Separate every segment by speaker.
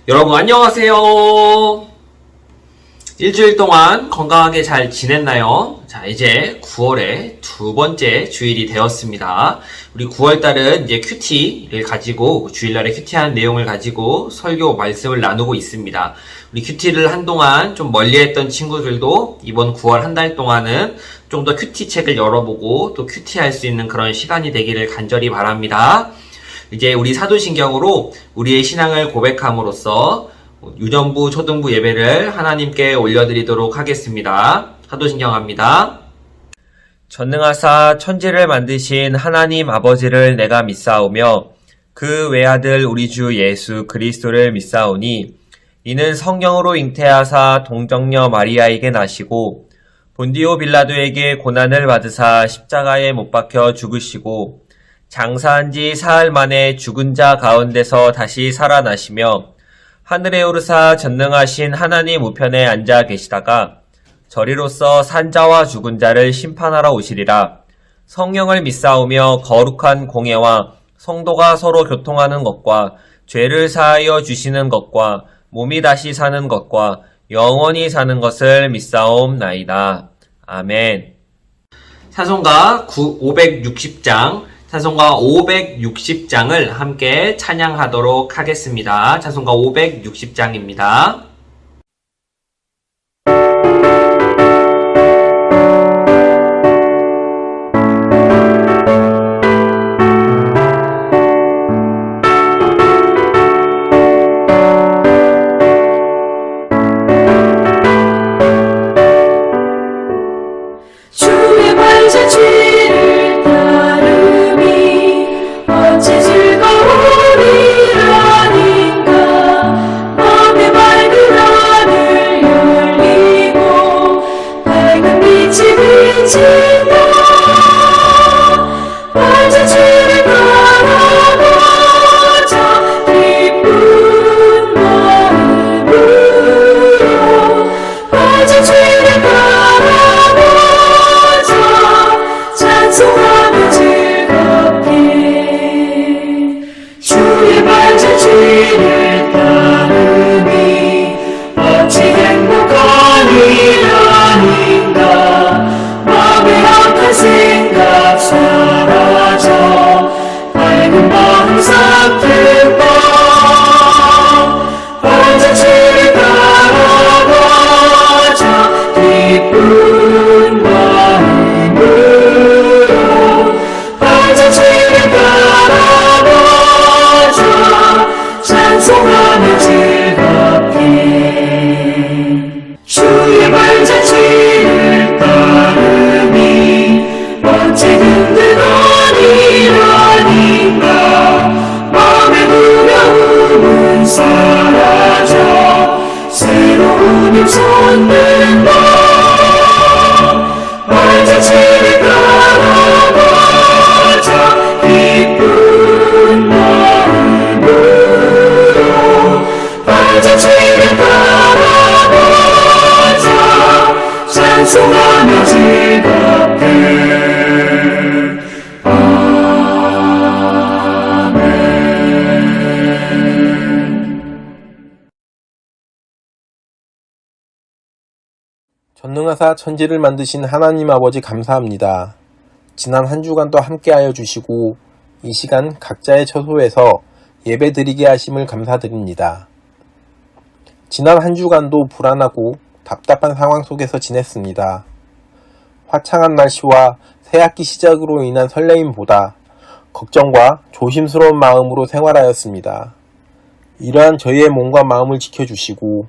Speaker 1: 여러분 안녕하세요. 일주일 동안 건강하게 잘 지냈나요? 자, 이제 9월의 두 번째 주일이 되었습니다. 우리 9월달은 이제 큐티를 가지고, 주일날에 큐티한 내용을 가지고 설교 말씀을 나누고 있습니다. 우리 큐티를 한동안 좀 멀리 했던 친구들도 이번 9월 한 달 동안은 좀 더 큐티 책을 열어보고 또 큐티할 수 있는 그런 시간이 되기를 간절히 바랍니다. 이제 우리 사도신경으로 우리의 신앙을 고백함으로써 유년부, 초등부 예배를 하나님께 올려드리도록 하겠습니다. 사도신경 합니다. 전능하사 천지를 만드신 하나님 아버지를 내가 믿사오며 그 외아들 우리 주 예수 그리스도를 믿사오니 이는 성령으로 잉태하사 동정녀 마리아에게 나시고 본디오 빌라도에게 고난을 받으사 십자가에 못 박혀 죽으시고 장사한 지 사흘 만에 죽은 자 가운데서 다시 살아나시며 하늘에 오르사 전능하신 하나님 우편에 앉아 계시다가 저리로서 산자와 죽은 자를 심판하러 오시리라. 성령을 믿사오며 거룩한 공예와 성도가 서로 교통하는 것과 죄를 사하여 주시는 것과 몸이 다시 사는 것과 영원히 사는 것을 믿사옵나이다. 아멘. 찬송가 560장 찬송가 560장을 함께 찬양하도록 하겠습니다. 찬송가 560장입니다.
Speaker 2: 전능하사 천지를 만드신 하나님 아버지 감사합니다. 지난 한 주간도 함께하여 주시고 이 시간 각자의 처소에서 예배 드리게 하심을 감사드립니다. 지난 한 주간도 불안하고 답답한 상황 속에서 지냈습니다. 화창한 날씨와 새학기 시작으로 인한 설레임보다 걱정과 조심스러운 마음으로 생활하였습니다. 이러한 저희의 몸과 마음을 지켜주시고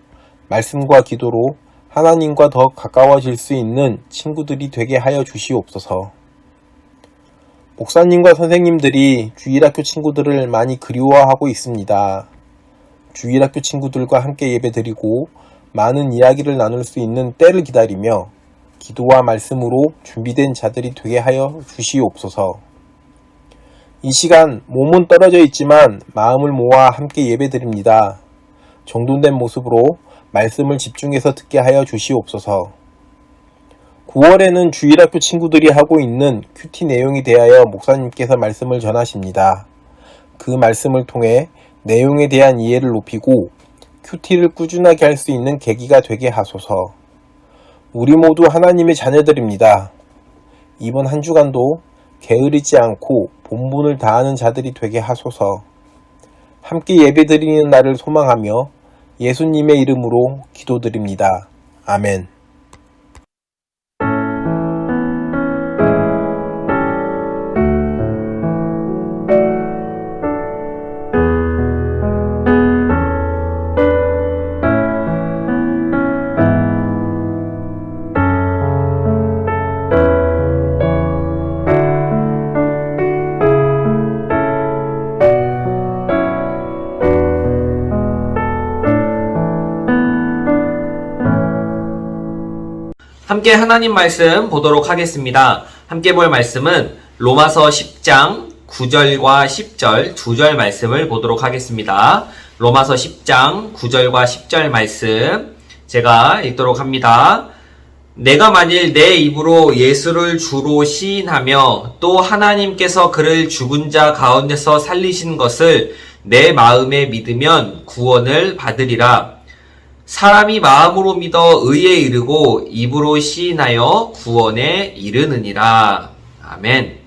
Speaker 2: 말씀과 기도로 하나님과 더 가까워질 수 있는 친구들이 되게 하여 주시옵소서. 목사님과 선생님들이 주일학교 친구들을 많이 그리워하고 있습니다. 주일학교 친구들과 함께 예배드리고 많은 이야기를 나눌 수 있는 때를 기다리며 기도와 말씀으로 준비된 자들이 되게 하여 주시옵소서. 이 시간 몸은 떨어져 있지만 마음을 모아 함께 예배드립니다. 정돈된 모습으로 말씀을 집중해서 듣게 하여 주시옵소서. 9월에는 주일학교 친구들이 하고 있는 큐티 내용에 대하여 목사님께서 말씀을 전하십니다. 그 말씀을 통해 내용에 대한 이해를 높이고 큐티를 꾸준하게 할 수 있는 계기가 되게 하소서. 우리 모두 하나님의 자녀들입니다. 이번 한 주간도 게으르지 않고 본분을 다하는 자들이 되게 하소서. 함께 예배드리는 날을 소망하며 예수님의 이름으로 기도드립니다. 아멘.
Speaker 1: 함께 하나님 말씀 보도록 하겠습니다. 함께 볼 말씀은 로마서 10장 9절과 10절 두 절 말씀을 보도록 하겠습니다. 로마서 10장 9절과 10절 말씀 제가 읽도록 합니다. 내가 만일 내 입으로 예수를 주로 시인하며 또 하나님께서 그를 죽은 자 가운데서 살리신 것을 내 마음에 믿으면 구원을 받으리라. 사람이 마음으로 믿어 의에 이르고 입으로 시인하여 구원에 이르느니라. 아멘.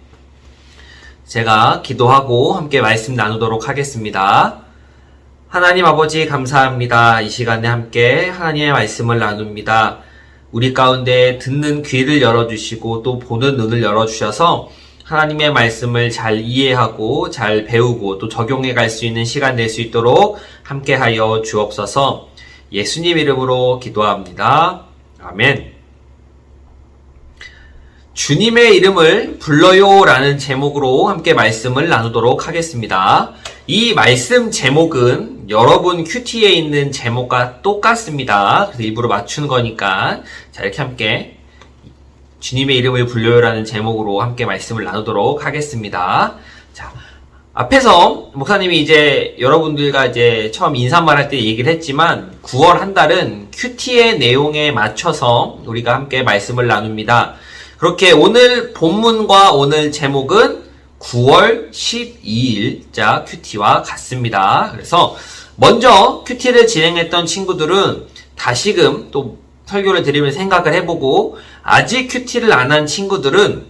Speaker 1: 제가 기도하고 함께 말씀 나누도록 하겠습니다. 하나님 아버지 감사합니다. 이 시간에 함께 하나님의 말씀을 나눕니다. 우리 가운데 듣는 귀를 열어주시고 또 보는 눈을 열어주셔서 하나님의 말씀을 잘 이해하고 잘 배우고 또 적용해 갈 수 있는 시간 될 수 있도록 함께하여 주옵소서. 예수님 이름으로 기도합니다. 아멘. 주님의 이름을 불러요 라는 제목으로 함께 말씀을 나누도록 하겠습니다. 이 말씀 제목은 여러분 큐티에 있는 제목과 똑같습니다. 그래서 일부러 맞춘 거니까 자 이렇게 함께 주님의 이름을 불러요 라는 제목으로 함께 말씀을 나누도록 하겠습니다. 자, 앞에서 목사님이 이제 여러분들과 이제 처음 인사말 할 때 얘기를 했지만 9월 한 달은 큐티의 내용에 맞춰서 우리가 함께 말씀을 나눕니다. 그렇게 오늘 본문과 오늘 제목은 9월 12일자 큐티와 같습니다. 그래서 먼저 큐티를 진행했던 친구들은 다시금 또 설교를 들으면서 생각을 해보고 아직 큐티를 안 한 친구들은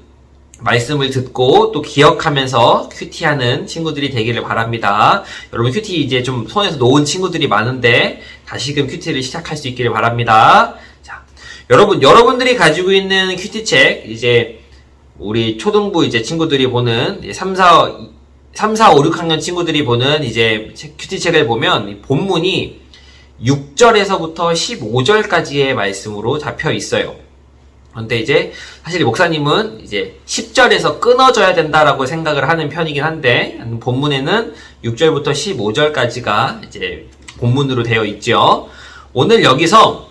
Speaker 1: 말씀을 듣고 또 기억하면서 큐티하는 친구들이 되기를 바랍니다. 여러분 큐티 이제 좀 손에서 놓은 친구들이 많은데 다시금 큐티를 시작할 수 있기를 바랍니다. 자, 여러분들이 가지고 있는 큐티 책 이제 우리 초등부 이제 친구들이 보는 3, 4, 5, 6학년 친구들이 보는 이제 큐티 책을 보면 본문이 6절에서부터 15절까지의 말씀으로 잡혀 있어요. 그런데 이제 사실 목사님은 이제 10절에서 끊어져야 된다라고 생각을 하는 편이긴 한데 본문에는 6절부터 15절까지가 이제 본문으로 되어 있죠. 오늘 여기서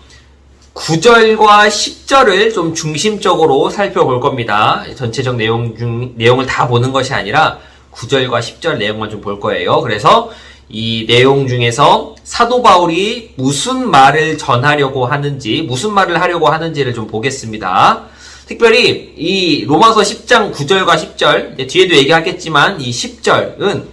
Speaker 1: 9절과 10절을 좀 중심적으로 살펴볼 겁니다. 전체적 내용을 다 보는 것이 아니라 9절과 10절 내용만 좀 볼 거예요. 그래서 이 내용 중에서 사도 바울이 무슨 말을 전하려고 하는지, 무슨 말을 하려고 하는지를 좀 보겠습니다. 특별히 이 로마서 10장 9절과 10절, 뒤에도 얘기하겠지만 이 10절은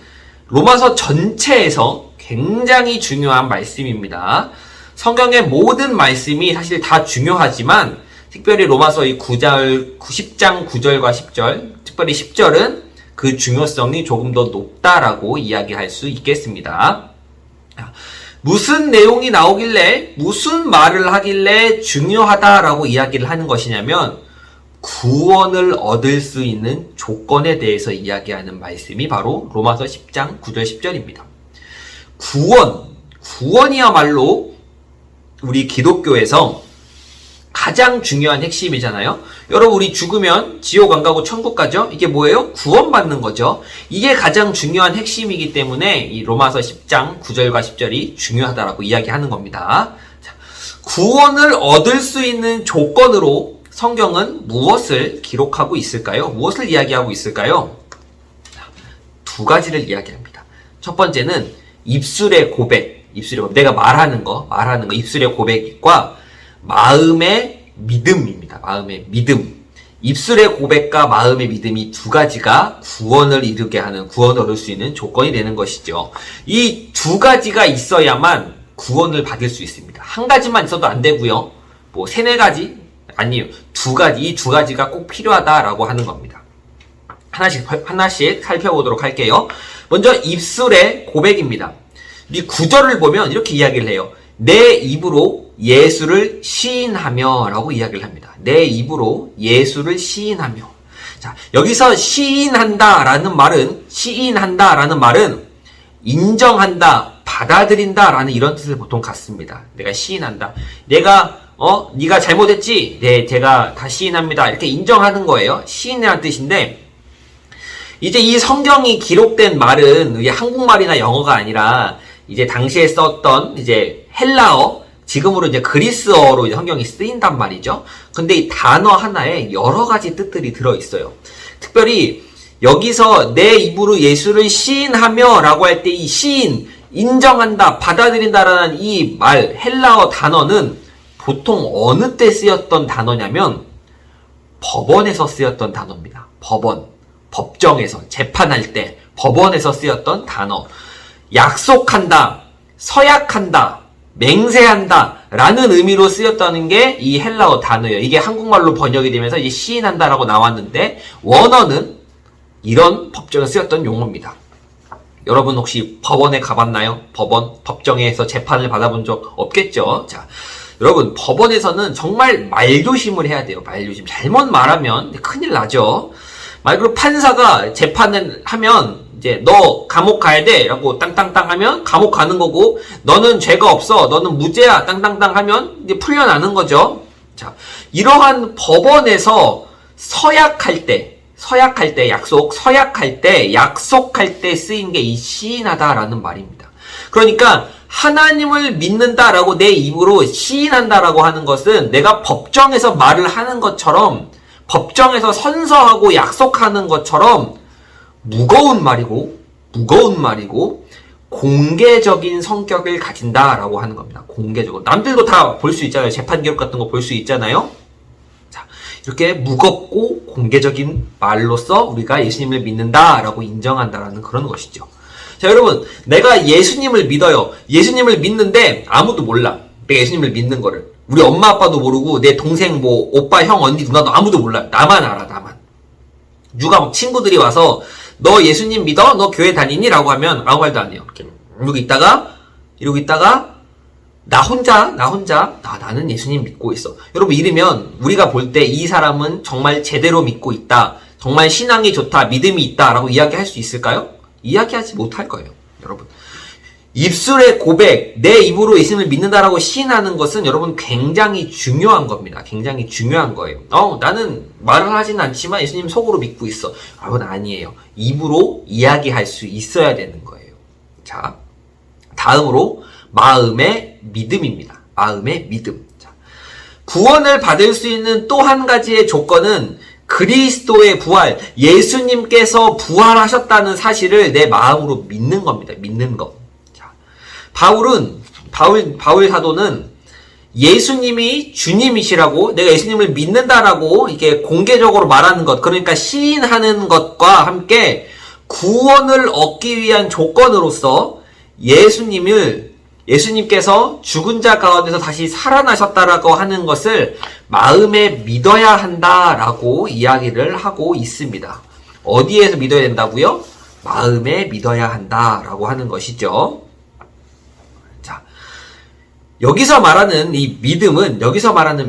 Speaker 1: 로마서 전체에서 굉장히 중요한 말씀입니다. 성경의 모든 말씀이 사실 다 중요하지만 특별히 로마서 이 10장 9절과 10절, 특별히 10절은 그 중요성이 조금 더 높다라고 이야기할 수 있겠습니다. 무슨 내용이 나오길래 무슨 말을 하길래 중요하다라고 이야기를 하는 것이냐면 구원을 얻을 수 있는 조건에 대해서 이야기하는 말씀이 바로 로마서 10장 9절 10절입니다. 구원이야말로 우리 기독교에서 가장 중요한 핵심이잖아요. 여러분 우리 죽으면 지옥 안 가고 천국 가죠? 이게 뭐예요? 구원받는 거죠. 이게 가장 중요한 핵심이기 때문에 이 로마서 10장 9절과 10절이 중요하다라고 이야기하는 겁니다. 자, 구원을 얻을 수 있는 조건으로 성경은 무엇을 기록하고 있을까요? 무엇을 이야기하고 있을까요? 두 가지를 이야기합니다. 첫 번째는 입술의 고백, 내가 말하는 거, 입술의 고백과 마음의 믿음입니다. 마음의 믿음. 입술의 고백과 마음의 믿음이 두 가지가 구원을 이루게 하는, 구원을 얻을 수 있는 조건이 되는 것이죠. 이 두 가지가 있어야만 구원을 받을 수 있습니다. 한 가지만 있어도 안 되고요. 뭐 세네 가지? 아니요. 두 가지. 이 두 가지가 꼭 필요하다라고 하는 겁니다. 하나씩 살펴보도록 할게요. 먼저 입술의 고백입니다. 이 구절을 보면 이렇게 이야기를 해요. 내 입으로 예수를 시인하며 라고 이야기를 합니다. 내 입으로 예수를 시인하며. 자, 여기서 시인한다라는 말은 인정한다, 받아들인다 라는 이런 뜻을 보통 갖습니다. 내가 시인한다. 네가 잘못했지? 네, 제가 다 시인합니다. 이렇게 인정하는 거예요. 시인이라는 뜻인데, 이제 이 성경이 기록된 말은 이게 한국말이나 영어가 아니라 이제 당시에 썼던 이제 헬라어, 지금으로 이제 그리스어로 이제 성경이 쓰인단 말이죠. 근데 이 단어 하나에 여러 가지 뜻들이 들어있어요. 특별히 여기서 내 입으로 예수를 시인하며 라고 할 때 이 시인, 인정한다, 받아들인다라는 이 말, 헬라어 단어는 보통 어느 때 쓰였던 단어냐면 법원에서 쓰였던 단어입니다. 법정에서 재판할 때 법원에서 쓰였던 단어. 약속한다, 서약한다, 맹세한다 라는 의미로 쓰였다는 게 이 헬라어 단어예요. 이게 한국말로 번역이 되면서 이제 시인한다 라고 나왔는데, 원어는 이런 법정에 쓰였던 용어입니다. 여러분 혹시 법원에 가봤나요? 법정에서 재판을 받아본 적 없겠죠? 자, 여러분 법원에서는 정말 말조심을 해야 돼요. 말조심. 잘못 말하면 큰일 나죠. 그리고 판사가 재판을 하면 이제 너 감옥 가야 돼 라고 땅땅땅 하면 감옥 가는 거고, 너는 죄가 없어, 너는 무죄야 땅땅땅 하면 이제 풀려나는 거죠. 자, 이러한 법원에서 서약할 때 약속할 때 쓰인 게 이 시인하다라는 말입니다. 그러니까 하나님을 믿는다라고 내 입으로 시인한다라고 하는 것은 내가 법정에서 말을 하는 것처럼, 법정에서 선서하고 약속하는 것처럼 무거운 말이고 공개적인 성격을 가진다라고 하는 겁니다. 공개적으로. 남들도 다 볼 수 있잖아요. 재판 기록 같은 거 볼 수 있잖아요. 자, 이렇게 무겁고 공개적인 말로써 우리가 예수님을 믿는다라고 인정한다라는 그런 것이죠. 자, 여러분, 내가 예수님을 믿어요. 예수님을 믿는데 아무도 몰라. 내가 예수님을 믿는 거를. 우리 엄마 아빠도 모르고 내 동생 뭐 오빠 형 언니 누나도 아무도 몰라. 나만 알아. 나만. 누가 막 친구들이 와서 너 예수님 믿어? 너 교회 다니니? 라고 하면 아무 말도 안 해요. 이러고 있다가 나 혼자 나는 예수님 믿고 있어. 여러분, 이러면 우리가 볼 때 이 사람은 정말 제대로 믿고 있다, 정말 신앙이 좋다, 믿음이 있다 라고 이야기할 수 있을까요? 이야기하지 못할 거예요. 여러분, 입술의 고백, 내 입으로 예수님을 믿는다라고 시인하는 것은 여러분 굉장히 중요한 겁니다. 굉장히 중요한 거예요. 나는 말을 하진 않지만 예수님 속으로 믿고 있어. 여러분, 아니에요. 입으로 이야기할 수 있어야 되는 거예요. 자, 다음으로 마음의 믿음입니다. 마음의 믿음. 자, 구원을 받을 수 있는 또 한 가지의 조건은 그리스도의 부활, 예수님께서 부활하셨다는 사실을 내 마음으로 믿는 겁니다. 믿는 것. 바울 사도는 예수님이 주님이시라고, 내가 예수님을 믿는다라고 이렇게 공개적으로 말하는 것, 그러니까 시인하는 것과 함께 구원을 얻기 위한 조건으로서 예수님께서 죽은 자 가운데서 다시 살아나셨다라고 하는 것을 마음에 믿어야 한다라고 이야기를 하고 있습니다. 어디에서 믿어야 된다고요? 마음에 믿어야 한다라고 하는 것이죠. 여기서 말하는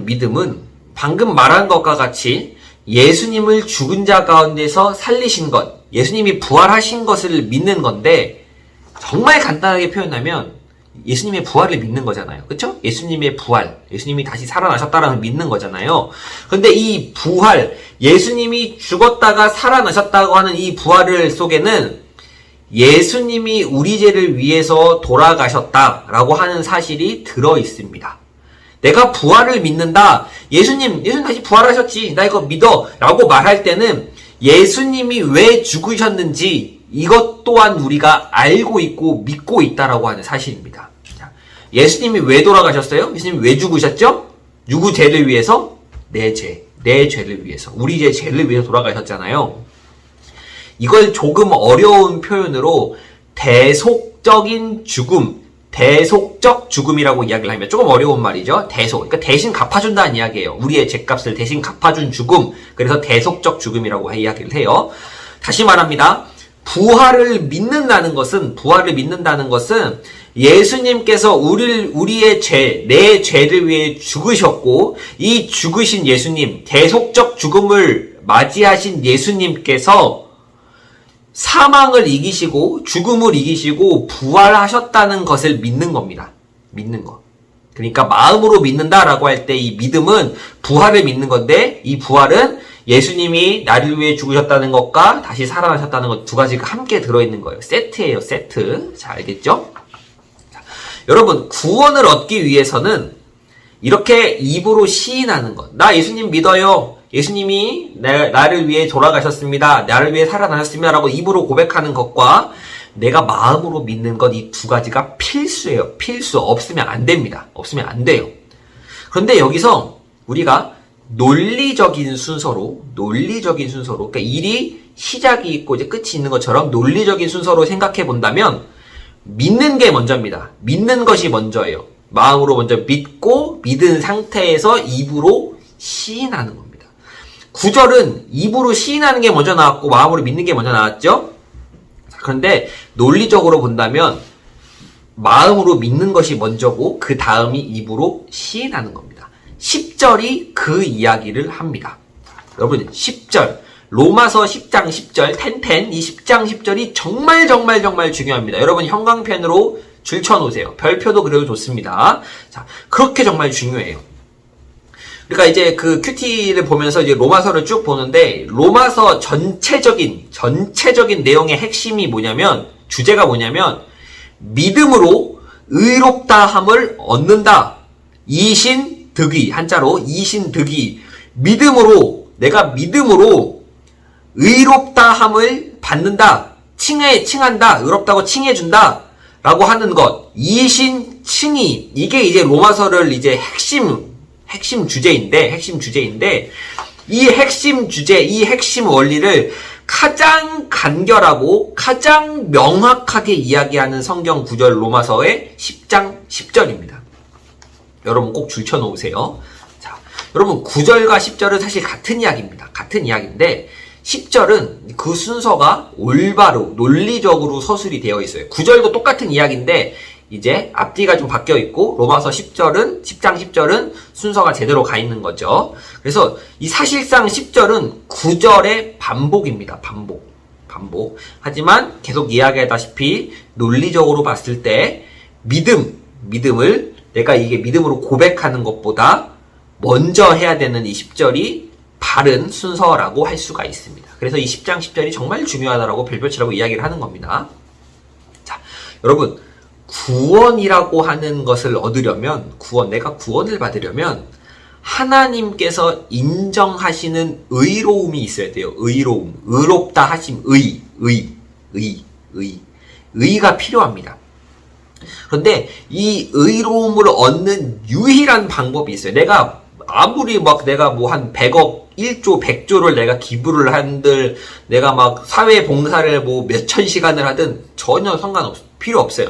Speaker 1: 믿음은 방금 말한 것과 같이 예수님을 죽은 자 가운데서 살리신 것, 예수님이 부활하신 것을 믿는 건데, 정말 간단하게 표현하면 예수님의 부활을 믿는 거잖아요. 그렇죠? 예수님의 부활, 예수님이 다시 살아나셨다라는 믿는 거잖아요. 근데 이 부활, 예수님이 죽었다가 살아나셨다고 하는 이 부활을 속에는 예수님이 우리 죄를 위해서 돌아가셨다라고 하는 사실이 들어있습니다. 내가 부활을 믿는다. 예수님 다시 부활하셨지. 나 이거 믿어. 라고 말할 때는 예수님이 왜 죽으셨는지 이것 또한 우리가 알고 있고 믿고 있다라고 하는 사실입니다. 예수님이 왜 돌아가셨어요? 예수님이 왜 죽으셨죠? 누구 죄를 위해서? 내 죄를 위해서. 우리 죄를 위해서 돌아가셨잖아요. 이걸 조금 어려운 표현으로 대속적인 죽음, 대속적 죽음이라고 이야기를 합니다. 조금 어려운 말이죠. 대속. 그러니까 대신 갚아준다는 이야기예요. 우리의 죄값을 대신 갚아준 죽음. 그래서 대속적 죽음이라고 이야기를 해요. 다시 말합니다. 부활을 믿는다는 것은 예수님께서 우리의 죄, 내 죄를 위해 죽으셨고, 이 죽으신 예수님, 대속적 죽음을 맞이하신 예수님께서 사망을 이기시고 죽음을 이기시고 부활하셨다는 것을 믿는 겁니다. 믿는 거. 그러니까 마음으로 믿는다라고 할 때 이 믿음은 부활을 믿는 건데, 이 부활은 예수님이 나를 위해 죽으셨다는 것과 다시 살아나셨다는 것 두 가지가 함께 들어있는 거예요. 세트예요, 세트. 자, 알겠죠? 자, 여러분, 구원을 얻기 위해서는 이렇게 입으로 시인하는 것. 나 예수님 믿어요. 예수님이 나를 위해 돌아가셨습니다. 나를 위해 살아나셨습니다. 라고 입으로 고백하는 것과 내가 마음으로 믿는 것, 이 두 가지가 필수예요. 필수. 없으면 안 됩니다. 없으면 안 돼요. 그런데 여기서 우리가 논리적인 순서로, 그러니까 일이 시작이 있고 이제 끝이 있는 것처럼 논리적인 순서로 생각해 본다면 믿는 게 먼저입니다. 믿는 것이 먼저예요. 마음으로 먼저 믿고 믿은 상태에서 입으로 시인하는 겁니다. 구절은 입으로 시인하는 게 먼저 나왔고 마음으로 믿는 게 먼저 나왔죠? 그런데 논리적으로 본다면 마음으로 믿는 것이 먼저고 그 다음이 입으로 시인하는 겁니다. 10절이 그 이야기를 합니다. 여러분 10절 로마서 10장 10절 텐텐 이 10장 10절이 정말 중요합니다. 여러분 형광펜으로 줄쳐놓으세요. 별표도 그려도 좋습니다. 자, 그렇게 정말 중요해요. 그러니까 이제 그 큐티를 보면서 이제 로마서를 쭉 보는데 로마서 전체적인 내용의 핵심이 뭐냐면 주제가 뭐냐면 믿음으로 의롭다함을 얻는다. 이신득의 한자로 이신득의 내가 믿음으로 의롭다함을 받는다. 칭한다. 의롭다고 칭해준다. 라고 하는 것. 이신칭의 이게 이제 로마서를 이제 핵심 주제인데 이 핵심 주제, 이 핵심 원리를 가장 간결하고 가장 명확하게 이야기하는 성경 구절 로마서의 10장 10절입니다. 여러분 꼭 줄쳐놓으세요. 자, 여러분 9절과 10절은 사실 같은 이야기입니다. 같은 이야기인데 10절은 그 순서가 올바로 논리적으로 서술이 되어 있어요. 9절도 똑같은 이야기인데 이제 앞뒤가 좀 바뀌어 있고 로마서 10장 10절은 순서가 제대로 가 있는 거죠. 그래서 이 사실상 10절은 9절의 반복입니다. 반복. 하지만 계속 이야기하다시피 논리적으로 봤을 때 믿음을 내가 이게 믿음으로 고백하는 것보다 먼저 해야 되는 이 10절이 바른 순서라고 할 수가 있습니다. 그래서 이 10장 10절이 정말 중요하다라고 별표치라고 이야기를 하는 겁니다. 자, 여러분 구원이라고 하는 것을 얻으려면 내가 구원을 받으려면 하나님께서 인정하시는 의로움이 있어야 돼요. 의롭다 하심, 의가 필요합니다. 그런데 이 의로움을 얻는 유일한 방법이 있어요. 내가 아무리 내가 한 100억, 1조, 100조를 내가 기부를 한들, 내가 사회 봉사를 몇천 시간을 하든 전혀 필요 없어요.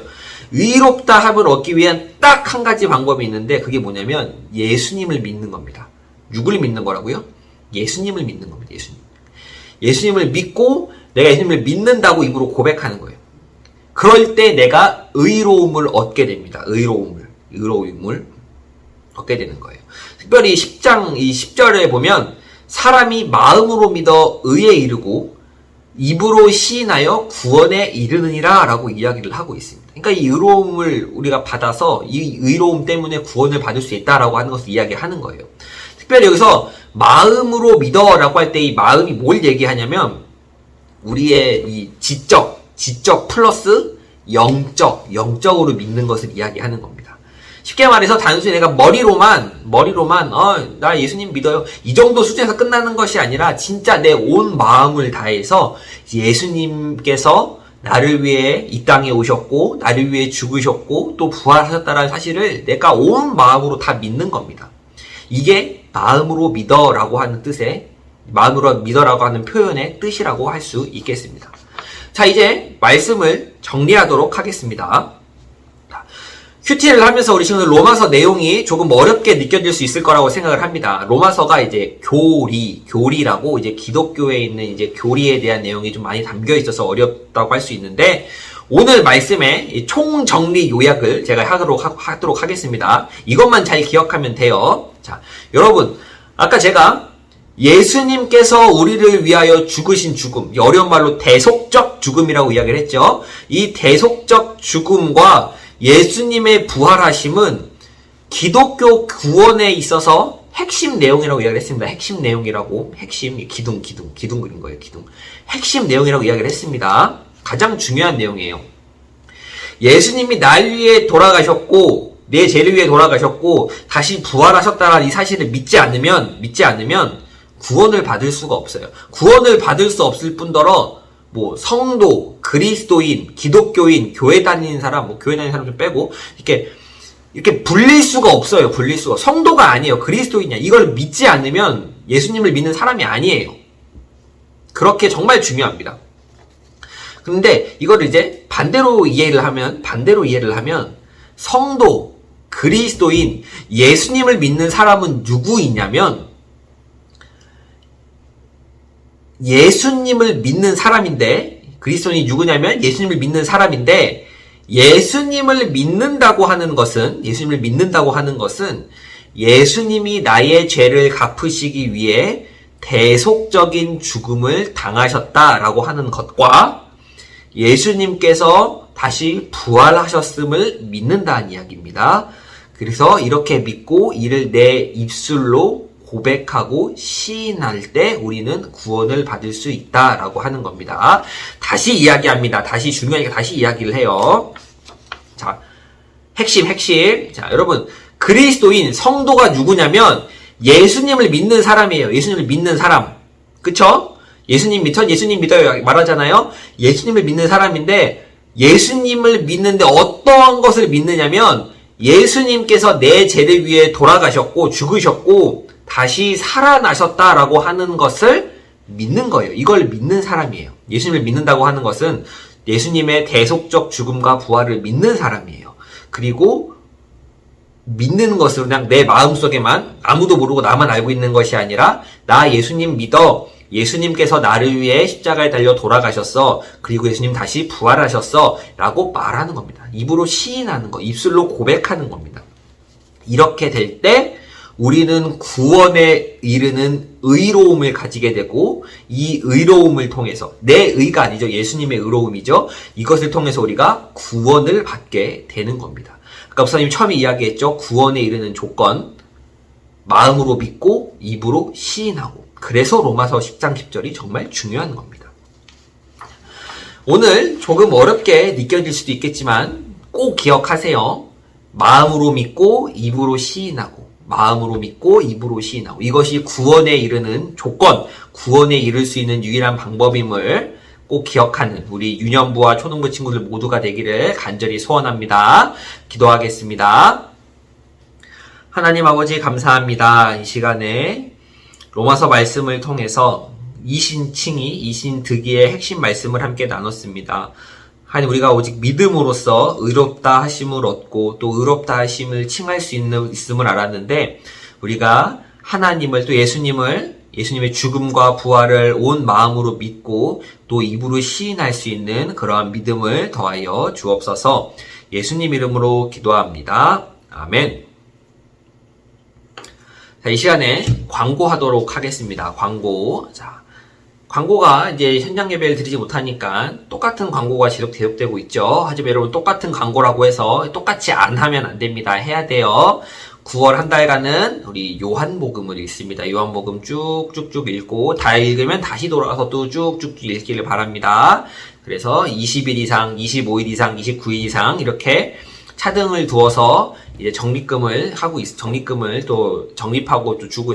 Speaker 1: 의롭다 함을 얻기 위한 딱 한 가지 방법이 있는데 그게 뭐냐면 예수님을 믿는 겁니다. 누구를 믿는 거라고요? 예수님을 믿는 겁니다. 예수님을 믿고 내가 예수님을 믿는다고 입으로 고백하는 거예요. 그럴 때 내가 의로움을 얻게 됩니다. 의로움을 얻게 되는 거예요. 특별히 10장 이 10절에 보면 사람이 마음으로 믿어 의에 이르고 입으로 시인하여 구원에 이르느니라 라고 이야기를 하고 있습니다. 그러니까 이 의로움을 우리가 받아서 이 의로움 때문에 구원을 받을 수 있다라고 하는 것을 이야기하는 거예요. 특별히 여기서 마음으로 믿어라고 할 때 이 마음이 뭘 얘기하냐면 우리의 이 지적 플러스 영적으로 믿는 것을 이야기하는 겁니다. 쉽게 말해서 단순히 내가 머리로만 나 예수님 믿어요 이 정도 수준에서 끝나는 것이 아니라 진짜 내 온 마음을 다해서 예수님께서 나를 위해 이 땅에 오셨고 나를 위해 죽으셨고 또 부활하셨다는 사실을 내가 온 마음으로 다 믿는 겁니다. 이게 마음으로 믿어라고 하는 뜻의 마음으로 믿어라고 하는 표현의 뜻이라고 할 수 있겠습니다. 자, 이제 말씀을 정리하도록 하겠습니다. 큐티를 하면서 우리 친구들 로마서 내용이 조금 어렵게 느껴질 수 있을 거라고 생각을 합니다. 로마서가 이제 교리라고 이제 기독교에 있는 이제 교리에 대한 내용이 좀 많이 담겨 있어서 어렵다고 할 수 있는데, 오늘 말씀의 총정리 요약을 제가 하도록 하겠습니다. 이것만 잘 기억하면 돼요. 자, 여러분, 아까 제가 예수님께서 우리를 위하여 죽으신 죽음, 어려운 말로 대속적 죽음이라고 이야기를 했죠. 이 대속적 죽음과 예수님의 부활하심은 기독교 구원에 있어서 핵심 내용이라고 이야기를 했습니다. 핵심 내용이라고, 기둥 그린 거예요, 기둥. 핵심 내용이라고 이야기를 했습니다. 가장 중요한 내용이에요. 예수님이 날 위해 돌아가셨고, 내 죄를 위해 돌아가셨고, 다시 부활하셨다는 이 사실을 믿지 않으면, 구원을 받을 수가 없어요. 구원을 받을 수 없을 뿐더러, 성도, 그리스도인, 기독교인, 교회 다니는 사람 좀 빼고, 이렇게 불릴 수가 없어요. 성도가 아니에요. 그리스도인이야. 이걸 믿지 않으면 예수님을 믿는 사람이 아니에요. 그렇게 정말 중요합니다. 근데 이걸 이제 반대로 이해를 하면 성도, 그리스도인, 예수님을 믿는 사람은 누구이냐면 예수님을 믿는 사람인데, 그리스도인이 누구냐면 예수님을 믿는 사람인데, 예수님을 믿는다고 하는 것은 예수님이 나의 죄를 갚으시기 위해 대속적인 죽음을 당하셨다라고 하는 것과 예수님께서 다시 부활하셨음을 믿는다는 이야기입니다. 그래서 이렇게 믿고 이를 내 입술로 고백하고 시인할 때 우리는 구원을 받을 수 있다라고 하는 겁니다. 다시 이야기합니다. 중요하니까 다시 이야기를 해요. 자, 핵심. 자, 여러분, 그리스도인, 성도가 누구냐면 예수님을 믿는 사람이에요. 예수님을 믿는 사람. 그쵸? 예수님 믿어요 말하잖아요. 예수님을 믿는 사람인데, 예수님을 믿는데 어떠한 것을 믿느냐면 예수님께서 내 죄를 위해 돌아가셨고 죽으셨고 다시 살아나셨다라고 하는 것을 믿는 거예요. 이걸 믿는 사람이에요. 예수님을 믿는다고 하는 것은 예수님의 대속적 죽음과 부활을 믿는 사람이에요. 그리고 믿는 것으로 그냥 내 마음속에만 아무도 모르고 나만 알고 있는 것이 아니라 나 예수님 믿어. 예수님께서 나를 위해 십자가에 달려 돌아가셨어. 그리고 예수님 다시 부활하셨어. 라고 말하는 겁니다. 입으로 시인하는 거, 입술로 고백하는 겁니다. 이렇게 될 때 우리는 구원에 이르는 의로움을 가지게 되고 이 의로움을 통해서 내 의가 아니죠. 예수님의 의로움이죠. 이것을 통해서 우리가 구원을 받게 되는 겁니다. 아까 목사님이 처음에 이야기했죠. 구원에 이르는 조건, 마음으로 믿고 입으로 시인하고. 그래서 로마서 10장 10절이 정말 중요한 겁니다. 오늘 조금 어렵게 느껴질 수도 있겠지만 꼭 기억하세요. 마음으로 믿고 입으로 시인하고. 이것이 구원에 이르는 조건, 구원에 이를 수 있는 유일한 방법임을 꼭 기억하는 우리 유년부와 초등부 친구들 모두가 되기를 간절히 소원합니다. 기도하겠습니다. 하나님 아버지 감사합니다. 이 시간에 로마서 말씀을 통해서 이신득이의 핵심 말씀을 함께 나눴습니다. 하나님, 우리가 오직 믿음으로써 의롭다 하심을 얻고 또 의롭다 하심을 칭할 수 있음을 알았는데, 우리가 하나님을 또 예수님의 죽음과 부활을 온 마음으로 믿고 또 입으로 시인할 수 있는 그러한 믿음을 더하여 주옵소서. 예수님 이름으로 기도합니다. 아멘. 자, 이 시간에 광고하도록 하겠습니다. 광고가 이제 현장 예배를 드리지 못하니까 똑같은 광고가 계속되고 있죠. 하지만 여러분, 똑같은 광고라고 해서 똑같이 안 하면 안 됩니다. 해야 돼요. 9월 한 달간은 우리 요한복음을 읽습니다. 요한복음 쭉쭉쭉 읽고 다 읽으면 다시 돌아가서 또 쭉쭉 읽기를 바랍니다. 그래서 20일 이상, 25일 이상, 29일 이상 이렇게 차등을 두어서 이제 적립금을 또 적립하고 또 주고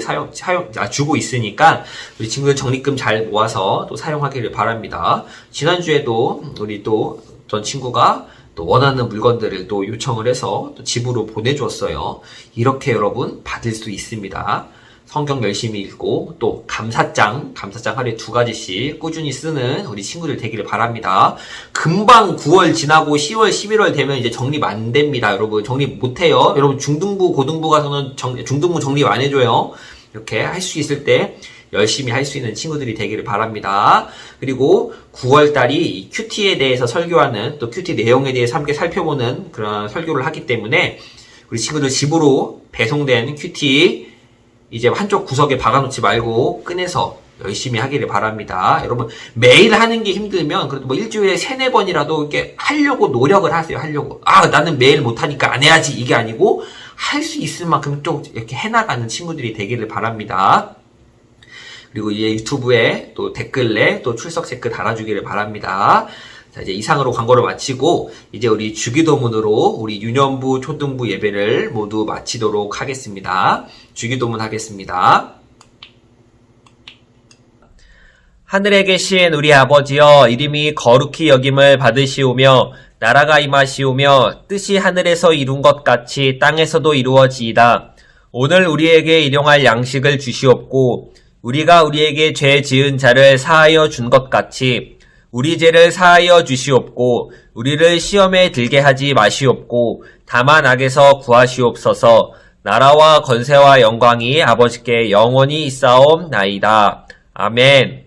Speaker 1: 있으니까 우리 친구들 적립금 잘 모아서 또 사용하기를 바랍니다. 지난주에도 우리 또 어떤 친구가 또 원하는 물건들을 또 요청을 해서 또 집으로 보내줬어요. 이렇게 여러분 받을 수 있습니다. 성경 열심히 읽고 또 감사장 하루에 2가지씩 꾸준히 쓰는 우리 친구들 되기를 바랍니다. 금방 9월 지나고 10월, 11월 되면 이제 정립 안 됩니다. 여러분 정립 못 해요. 여러분 중등부, 고등부 가서는 중등부 정립 안 해줘요. 이렇게 할 수 있을 때 열심히 할 수 있는 친구들이 되기를 바랍니다. 그리고 9월달이 큐티에 대해서 설교하는 또 큐티 내용에 대해서 함께 살펴보는 그런 설교를 하기 때문에 우리 친구들 집으로 배송된 큐티 이제 한쪽 구석에 박아놓지 말고 꺼내서 열심히 하기를 바랍니다. 여러분 매일 하는 게 힘들면 그래도 뭐 일주일에 3-4번이라도 이렇게 하려고 노력을 하세요. 하려고. 나는 매일 못하니까 안 해야지 이게 아니고 할 수 있을 만큼 좀 이렇게 해나가는 친구들이 되기를 바랍니다. 그리고 이제 유튜브에 또 댓글에 또 출석 체크 달아주기를 바랍니다. 자, 이제 이상으로 광고를 마치고 이제 우리 주기도문으로 우리 유년부, 초등부 예배를 모두 마치도록 하겠습니다. 주기도문 하겠습니다. 하늘에 계신 우리 아버지여, 이름이 거룩히 여김을 받으시오며 나라가 임하시오며 뜻이 하늘에서 이룬 것 같이 땅에서도 이루어지이다. 오늘 우리에게 일용할 양식을 주시옵고 우리가 우리에게 죄 지은 자를 사하여 준 것 같이 우리 죄를 사하여 주시옵고 우리를 시험에 들게 하지 마시옵고 다만 악에서 구하시옵소서. 나라와 권세와 영광이 아버지께 영원히 있사옵나이다. 아멘.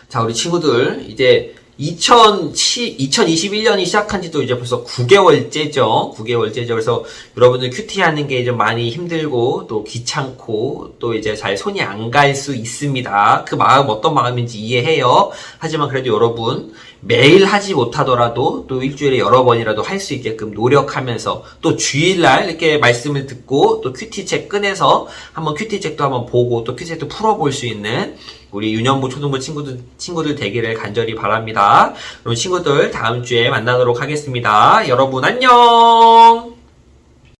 Speaker 1: 자, 우리 친구들 이제 2021년이 시작한 지도 이제 벌써 9개월째죠. 9개월째죠. 그래서 여러분들 큐티 하는 게 좀 많이 힘들고 또 귀찮고 또 이제 잘 손이 안 갈 수 있습니다. 그 마음 어떤 마음인지 이해해요. 하지만 그래도 여러분 매일 하지 못하더라도 또 일주일에 여러 번이라도 할 수 있게끔 노력하면서 또 주일날 이렇게 말씀을 듣고 또 큐티책 꺼내서 한번 큐티책도 한번 보고 또 큐티책도 풀어볼 수 있는 우리 유년부, 초등부 친구들 되기를 간절히 바랍니다. 그럼 친구들 다음 주에 만나도록 하겠습니다. 여러분 안녕!